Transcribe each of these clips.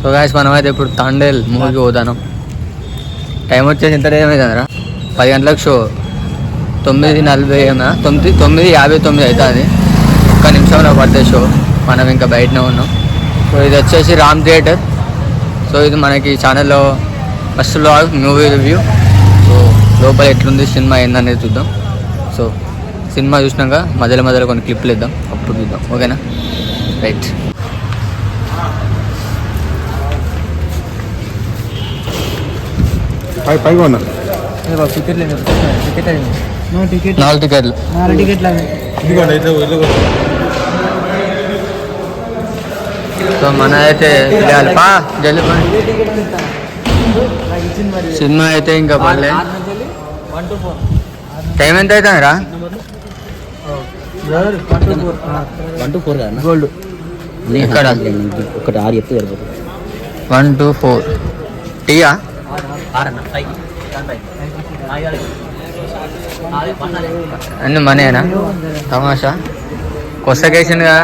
So guys మనమైతే ఇప్పుడు తాండేల్ మూవీకి పోతాను. టైం వచ్చేసి ఎంత టైం అవుతుందిరా? 10 గంటలకు షో. 9:40 9:59 అవుతుంది. ఒక్క నిమిషంలో పడితే షో. మనం ఇంకా బయటనే ఉన్నాం. సో ఇది వచ్చేసి రామ్ థియేటర్. సో ఇది మనకి ఛానల్లో first vlog movie review. So లోపల ఎట్లుంది సినిమా ఏందనేది చూద్దాం. సో సినిమా చూసినాక మధ్యలో కొన్ని క్లిప్లు ఇద్దాం, అప్పుడు చూద్దాం. ఓకేనా? రైట్. నాలుగు టికెట్లు. సో మన అయితే సినిమా అయితే ఇంకా పర్లే. టైం ఎంత అవుతుంది రా? 1 to 4 గోల్డ్ ఇక్కడ ఒకటి 6 చెప్తే సరిపోతుంది. 1 to 4 టీయా అన్ని మనీనా? తమాషా కొసకేసిందిగా.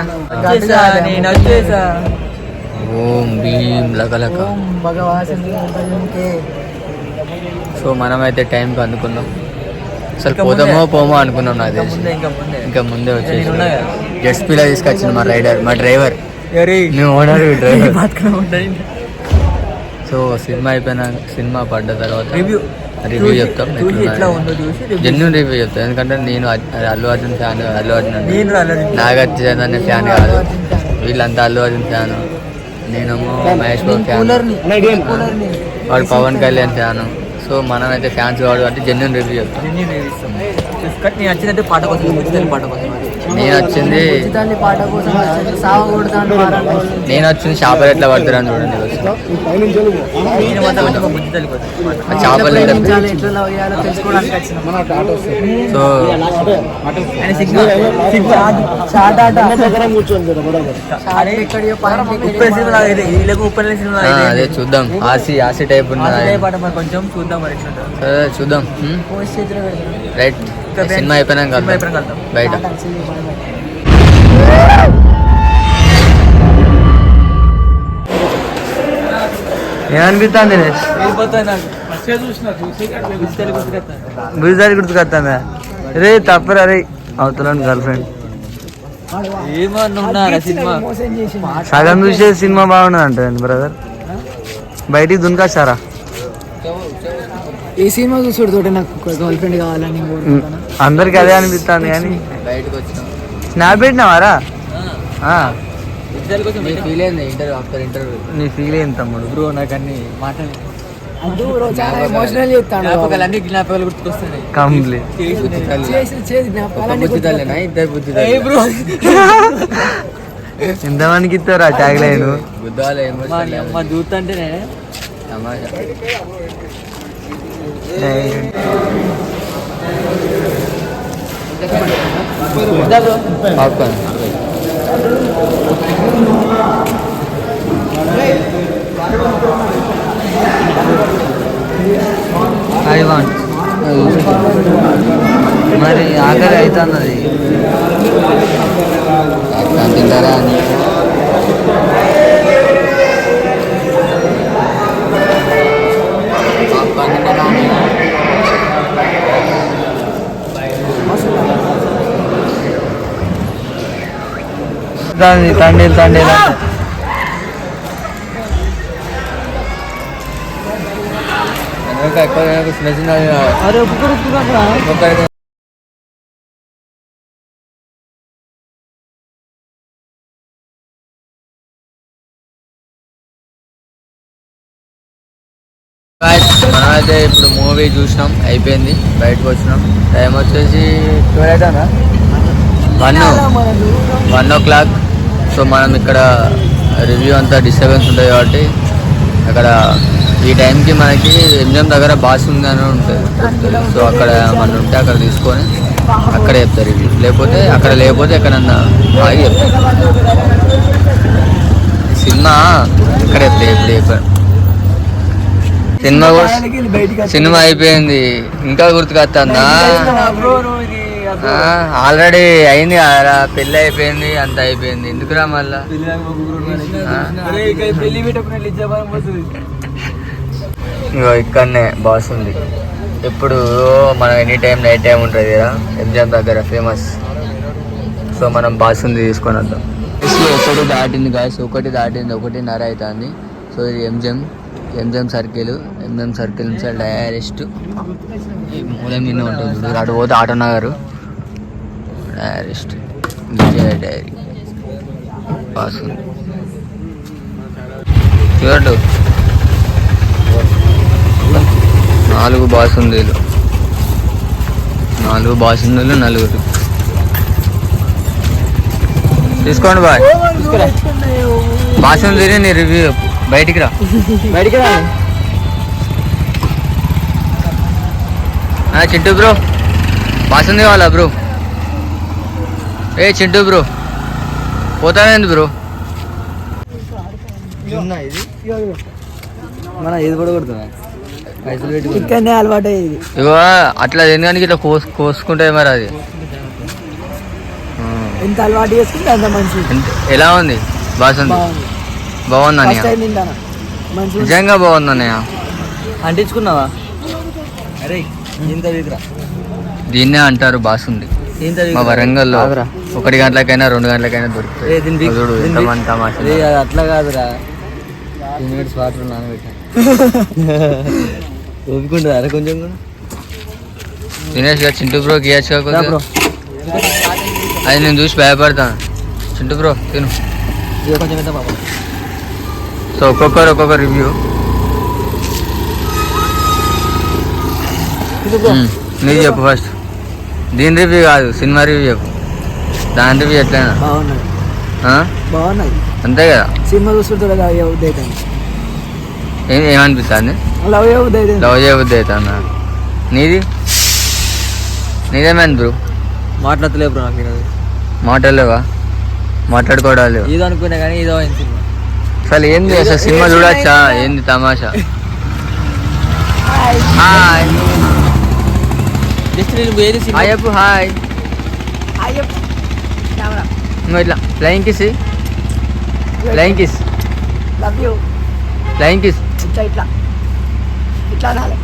ఓం భీం లగలక. సో మనమైతే టైంకి అందుకున్నాం. అసలు పోదామో పోమో అనుకున్నాం. నాకు తెలిసి ఇంకా ముందే వచ్చేసి జెట్ స్పీలా తీసుకొచ్చింది మా రైడర్, మా డ్రైవర్. మేము ఓనర్ డ్రైవర్. సో సినిమా అయిపోయినాక, సినిమా పడ్డ తర్వాత రివ్యూ చెప్తాం. జెన్యూన్ రివ్యూ చెప్తాం. ఎందుకంటే నేను అల్లు అర్జున్ ఫ్యాన్. అల్లు అర్జున్ నాగార్జున ఫ్యాన్ కాదు. వీళ్ళంతా అల్లు అర్జున్ ఫ్యాన్. నేనేమో మహేష్ బాబు ఫ్యాన్. వాడు పవన్ కళ్యాణ్ ఫ్యాన్. సో మనమైతే ఫ్యాన్స్ కాదు అంటే జెన్యూన్ రివ్యూ చెప్తాం. నేను వచ్చిందంటే పాట కోసం, పాట కోసం. నేను వచ్చింది చేపలు ఎట్లా పడతారని చూడండి. చేపలు సో అదే చూద్దాం. ఆసి టైప్ ఉన్నది కొంచెం చూద్దాం. చూద్దాం. రైట్. సినిమా అయిపోయినాక బయట. ఏమనిపిస్తుంది? గురిదారి గుర్తుకొస్తుందా? రే తప్పరా రే. అవతల గర్ల్ ఫ్రెండ్ సగం చూసే సినిమా బాగున్నది అంటే బ్రదర్. బయటికి దున్కొచ్చారా? ఏ సినిమా చూసాడు తోట నాకు గర్ల్ ఫ్రెండ్ కావాలని అందరికి అదే అనిపిస్తుంది. కానీ స్నాప్ పెట్టినావారా? నీ ఫీల్ అయింది తమ్ముడు. బ్రో నాకు అన్ని మాటలు జ్ఞాపకాలు గుర్తుకొస్తున్నాయి. కంప్లీట్ ఎంతమందికి ఇస్తారా చాక్లెట్? మా జూత్ అంటేనే పాప్కార్న్. I want. మరి ఆకలి అవుతున్నది. తింటారా అని తండేలు మనమైతే ఇప్పుడు మూవీ చూసినాం, అయిపోయింది. బయటకు వచ్చినాం. టైం వచ్చేసి 1 o'clock. సో మనం ఇక్కడ రివ్యూ అంతా డిస్టర్బెన్స్ ఉంటుంది కాబట్టి అక్కడ ఈ టైంకి మనకి ఎంజిఎం దగ్గర బాస్ ఉందని ఉంటుంది. సో అక్కడ మనం ఉంటే అక్కడ తీసుకొని అక్కడ చెప్తారు రివ్యూ. లేకపోతే ఎక్కడన్నా ఆగి చెప్తారు. సినిమా ఇక్కడ చెప్తాయి. ఎప్పుడు చెప్పారు సినిమా అయిపోయింది. ఇంకా గుర్తుకొస్తుందా? ఆల్రెడీ అయింది కదా, పెళ్ళి అయిపోయింది, అంత అయిపోయింది, ఎందుకురా మళ్ళా? ఇగో ఇక్కడనే బాస్ ఉంది. ఎప్పుడు మనం ఎనీ టైం నైట్ టైం ఉంటుంది కదా ఎంజిఎం దగ్గర ఫేమస్. సో మనం బాస్ ఉంది తీసుకొని వద్దాం. ఒకటి దాటింది గాయస్, ఒకటి దాటింది, 1:30 అవుతుంది. సో ఇది ఎంజిఎం సర్కిల్ నుంచి డైరెక్ట్ ఈ మూల మీద ఉంటుంది చూడు, అటు పోతే ఆటో నగర్, డైరెక్ట్ విజయ డైరీ బాస్ ఉంది చూడటు. 4 బాసుందీలు, 4 బాసుందీలు, 4 తీసుకోండి బాయ్. బాసుందీని నీ రివ్యూ చెప్పు. బయటికి రా. చింటూ బ్రో, బాసుంది వాళ్ళ బ్రో. ఏ చింటూ బ్రో, పోతానేంది బ్రో? మన ఇది కూడా కొడుతున్నా ఇక్కడనే అలవాటు అయ్యేది. ఇగో అట్లా ఎందుకని ఇట్లా కోసుకుంటే మరి అది ఎంత అలవాటు చేసుకుంటే అంత మంచిది. ఎలా ఉంది బాసుంది? బాగుంది అన్నయ్య, నిజంగా బాగుంది అన్నయ్య. అంటించుకున్నావా? అరే ఇంత వీకురా, దీన్నే అంటారు బాసుంది. మా వరంగల్లో 1 గంటలకైనా 2 గంటలకైనా దొరుకుతుంది. చూడు ఎంతమంది తమాషా. అట్లా కాదురా, 2 మినిట్స్ వాటర్ నానబెట్టా ఒప్పుకుంటుందా? అరే కొంచెం కూడా దినేష్ గారు చింటూ బ్రోకి ఇవ్వచ్చు కాకపోతే అది నేను చూసి భయపడతాను. చింటూ బ్రో తిను. కొంచెం ఎంత బాబా. సో ఒక్కొక్కరు రివ్యూ. నీకు చెప్పు ఫస్ట్. దీని రివ్యూ కాదు, సినిమా రివ్యూ చెప్పు. దాని రివ్యూ ఎట్లయినా బాగున్నది, అంతే కదా. సినిమా చూస్తుంటే ఏమనిపిస్తుంది? లవ్ చేయబుద్ధి అవుతుందా? నీదేమైంది బ్రో? మాట్లాడతలే బ్రో, నాకు మాట్లాడలేవా? మాట్లాడుకోవడాలి ఏదో అనుకున్నా కానీ ఏదో అయింది. అసలు ఏంది అసలు సినిమా చూడచ్చా? ఏంది తమాషా? హాయ్ జస్ట్ నేను వేరే హాయ్ చెప్పు. హాయ్ నువ్వు ఇట్లా flying kiss, flying kiss, flying kiss. ఇట్లా అనాలి.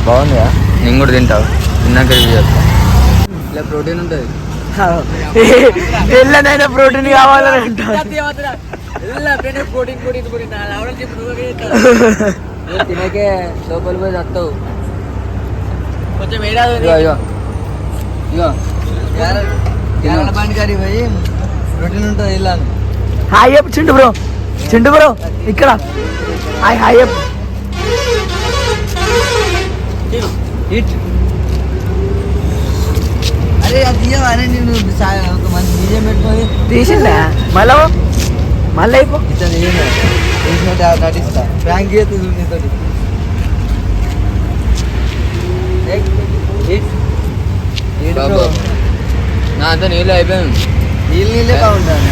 బాగుందిగా, నేను కూడా తింటావు. తిన్నాక రివ్యూ చెప్తా. ఇలా ప్రోటీన్ ఉంటుంది. ఎల్లనైనా ప్రోటీన్ కావాలని అంటారు. తినకే లోపల పోయి వస్తావు. కొంచెం బండి కాడి పోయి ప్రోటీన్ ఉంటుంది వెళ్ళాను. హాయ్ చెప్పు చింటు బ్రో ఇక్కడ హాయ్ చెప్పు. అరే అది అరే నేను ఒక మంచి బియ్యం పెట్టుకొని తీసిందా మళ్ళీ అయిపో నటిస్తా. ప్రాంక్ చేస్తుంది నీతో. నా అంతా నీళ్ళు అయిపోయాను. నీళ్ళే బాగుంటాను.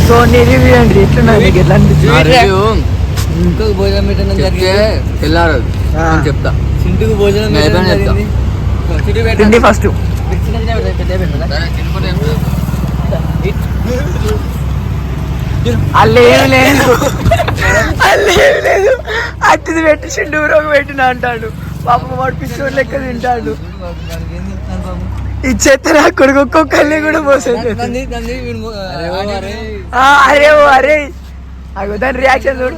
సో నీ రివ్యూ అండి ఎట్లున్నది? ఎట్లా అనిపించింది? ఇంకొక భోజనం పెట్టడం జరిగితే తెల్లారదు చెప్తా. చింటుకు భోజనం తిండి ఫస్ట్. అల్లేం లేదు అట్టిది పెట్టి చిండు ఊరోకి పెట్టిన అంటాడు. పాపం వాడు పిచ్చోడు లెక్క తింటాడు. ఇచ్చేస్తే నా కొడుకు ఒక్కొక్కరిని కూడా పోసేది. అరే అగో దాని రియాక్షన్ చూడు.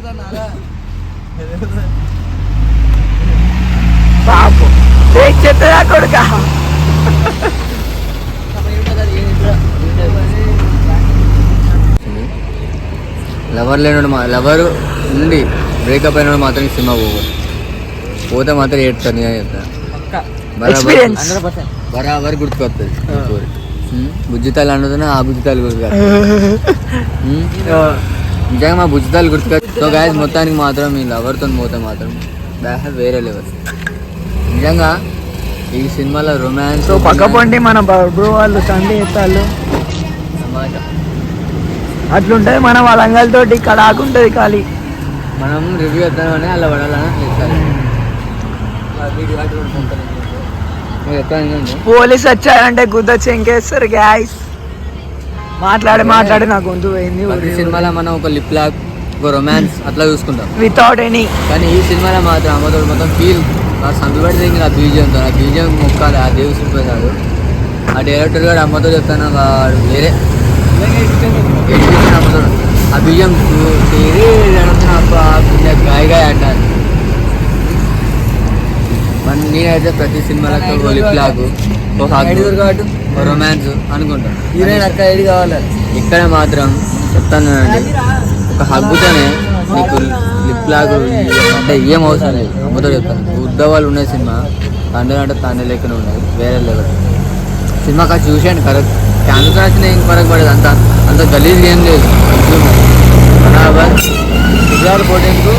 పాపం చెత్త నా కొడుక. లవర్ లేనాడు, లవరు ఉండి బ్రేకప్ అయినాడు మాత్రం సినిమా పోతే మాత్రం ఏడుతాను. నేను చెప్తాను బరాబర్ గుర్తుకొస్తుంది. బుజ్జితాలు అంటున్నా, ఆ బుజ్జితాలు గుర్తుకొస్తాయి. నిజంగా మా బుజ్జితాలు గుర్తుకొస్తాయి. సో గాయస్ మొత్తానికి మాత్రం ఈ లవర్తో పోతే మాత్రం వేరే లెవెల్. నిజంగా ఈ సినిమాలో రొమాన్స్ పక్క పండి మన బ్రో వాళ్ళు సండే ఎత్తాళ్ళు. అట్లుంటది మన వాళ్ళంగలతోటి ఇక్కడ ఆకుంటది ఖాళీ. మనం రివ్యూ చేద్దామని అలా పడాలని చేస్తారు. పోలీస్ వచ్చారంటే గుద్ద చెంకేస్తారు గ్యాస్. మాట్లాడి నా గొంతు పోయింది. ప్రతి సినిమాలో మనం ఒక లిప్ లాక్, ఒక రొమాన్స్ అట్లా చూసుకుంటాం వితౌట్ ఎనీ. కానీ ఈ సినిమాలో మాత్రం అమ్మతోడు మొత్తం ఫీల్ సందుబడి దిగి ఆ బీజియంతో ఆ బీజియం మొక్కాలి ఆ దేవు చూపిస్తాడు. ఆ డైరెక్టర్ గారు అమ్మతో చెప్తాను వాడు వేరే అమ్మతోడు ఆ బీజియం గాయ గాయ అంటారు. మన నేనైతే ప్రతి సినిమాలకు ఒక లిప్ లాక్, ఒక రొమాన్స్ అనుకుంటాను. హీరోయిన్ అక్క ఐడి కావాలి. ఇక్కడ మాత్రం చెప్తాను అండి, ఒక హగ్గుతోనే నీకు లిప్ లాగ్ అంటే ఏం అవసరం లేదు. అమ్మతో చెప్తాను. ఉద్దవాళ్ళు ఉన్నాయి సినిమా తండ్రి అంటే తండ్రి లెక్కన ఉన్నాయి, వేరే లెవెల్ సినిమా కాదు. చూసాను కరెక్ట్ క్యాన్సర్ వచ్చినా ఏం ఫరక్ పడేది. అంత గలీజ్గా ఏం లేదు. బరాబర్ ఫిబ్రవరి 14కు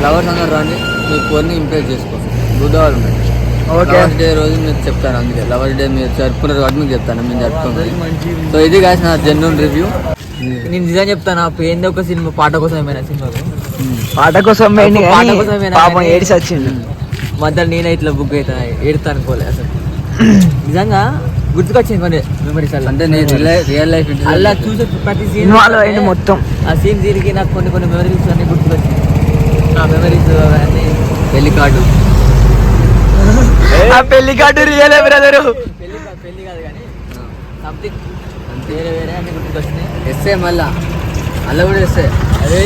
లవర్స్ అందరూ రండి, మీ ఫోన్ని ఇంప్రెస్ చేసుకో. ఉద్దవాళ్ళు ఉన్నాయి. లవర్స్ డే రోజు మీకు చెప్తాను. అందుకే లవర్స్ డే మీరు జరుపుకున్నారు కాబట్టి మీకు చెప్తాను, మేము జరుపుకోవాలి. సో ఇది కాదు నా జెన్యూన్ రివ్యూ. నేను నిజం చెప్తాను. ఏంది ఒక సినిమా పాట కోసం ఏమైనా సినిమాకు పాట కోసం పాట కోసం ఏమైనా పాపం ఏడిసి వచ్చింది. మధ్యలో నేనే ఇట్లా బుక్ అవుతా ఏడుతా అనుకోలే అసలు. నిజంగా గుర్తుకొచ్చింది కొన్ని మెమరీస్ అలా. అంటే నేను రియల్ లైఫ్ అలా చూసే ప్రతి సీన్ ఇన్వాల్వ్ అయింది మొత్తం. ఆ సీన్ తిరిగి నాకు కొన్ని మెమరీస్ అన్ని గుర్తుకొచ్చింది. ఆ మెమరీస్ అన్నీ పెళ్లి కార్డు, ఆ పెళ్లి కార్డు రియల్ బ్రదరు. పెళ్లి కాదు కానీ సంథింగ్ వేరే అన్ని గుర్తుకొచ్చినాయి. ఎస్ఏ మళ్ళా అలా కూడా ఎస్ఏ. అదే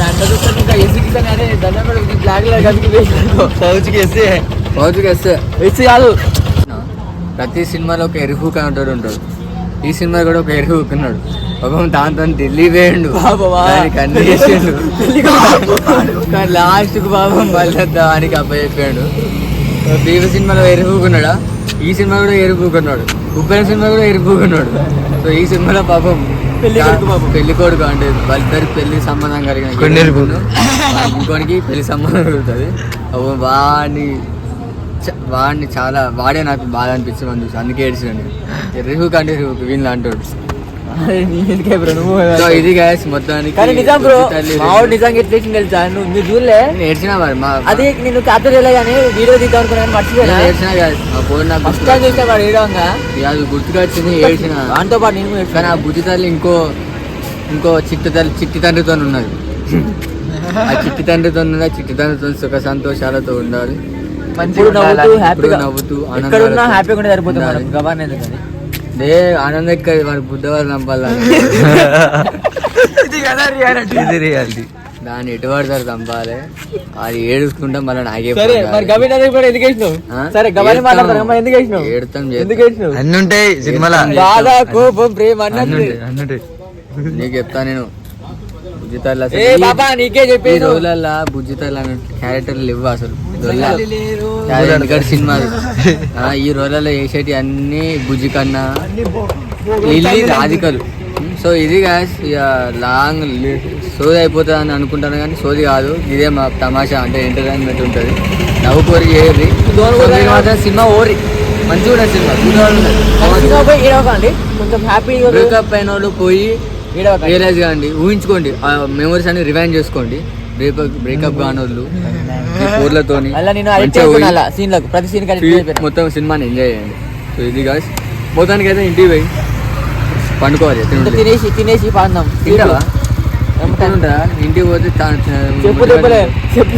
అంత చూస్తాను ఇంకా ఎస్సీకి కానీ దండం కూడా బ్లాక్ లాగా కదికి వేసినాను. పౌచ్కి ఎస్ఏ ఎస్సీ కాదు. ప్రతి సినిమాలో ఒక ఎరుహు కనటోడు ఉంటాడు. ఈ సినిమా కూడా ఒక ఎరుహు ఉన్నాడు. పాపం దాంతో ఢిల్లీ వేయండు, దానికి అన్ని చేసిండు. కానీ లాస్ట్కు పాపం మళ్ళీ దానికి అప్పచెప్పాడు. బీవ సినిమాలో ఎరుపుకున్నాడా, ఈ సినిమా కూడా ఎరుపుకున్నాడు. ఉప్పెన సినిమా కూడా ఎరుపుకున్నాడు. సో ఈ సినిమాలో పాపం పెళ్లి కొడుకు అంటే వాళ్ళిద్దరికి పెళ్లి సంబంధం కలిగిన ఇంకోనికి పెళ్లి సంబంధం కలుగుతుంది. వాడిని చాలా వాడే నాకు బాగా అనిపించింది అని చూసి అందుకే ఏడ్చాను. రిహుక్ అంటే రిహుక్ వీళ్ళు అంటాడు. సో ఇది గ్యాస్ మొత్తానికి. కానీ నిజం బ్రో, మావాడు నిజంగా ఎట్లా వేసింది తెలుసా? నువ్వు చూడలే ఏడ్చినా మరి అది నేను క్యాప్చర్ చేయలే కానీ వీడియో తీద్దాం అనుకున్నాను మర్చిపోయినా. ఏడ్చినా గ్యాస్ ఆ ఫోన్ నాకు ఫస్ట్ టైం చూస్తే వాడు ఏడవంగా అది గుర్తుకొచ్చింది, ఏడ్చిన. దాంతో పాటు నేను కానీ ఆ బుద్ధి తల్లి ఇంకో చిట్టి తండ్రితో ఉన్నది. ఆ చిట్టి తండ్రితో ఉన్నది. చిట్టి తండ్రితో సుఖ సంతోషాలతో ఉండాలి. ఇప్పుడు నవ్వుతూ హ్యాపీగా నవ్వుతూ ఎక్కడున్నా హ్యాపీగా ఉంటే సరిపోతుంది. గవాన్ ఎందుకు కానీ దే ఆనందం ఎక్కడ వాడు బుద్ధవారు చంపాలి. దాన్ని ఎటు పడతారు చంపాలి. అది ఏడుచుకుంటాం మళ్ళీ నాకే అన్ని ఉంటాయి సినిమాలో. బాధ కోపం ప్రేమ నీకు చెప్తా నేను. నీకే చెప్పే రోజులల్లా బుజ్జితల్లా క్యారెక్టర్లు ఇవ్వ అసలు సినిమా. ఈ రోజులలో వేసేటి అన్ని బుజ్జి కన్నా ఇల్లి రాధికలు. సో ఇది గాయస్ లాంగ్ సోది అయిపోతుంది అని అనుకుంటాను కానీ సోది కాదు. ఇదే మా తమాషా అంటే ఎంటర్టైన్మెంట్ ఉంటుంది. నవ్వు కోరి చేయరు మాత్రం సినిమా ఓరి మంచిగా ఉంటుంది సినిమా. కొంచెం హ్యాపీ బ్రేకప్ అయిన వాళ్ళు పోయి రియలైజ్ కాండి, ఊహించుకోండి, ఆ మెమరీస్ అన్ని రివైండ్ చేసుకోండి. బ్రేకప్ కానోళ్ళు ఊర్లతోని మొత్తం సినిమాని ఎంజాయ్ చేయండి. సో ఇది గాయస్ మొత్తానికి అయితే ఇంటికి పోయి పండుకోవాలి. తినేసి పాందాం. తింటావా? ఇంటికి పోతే చెప్పు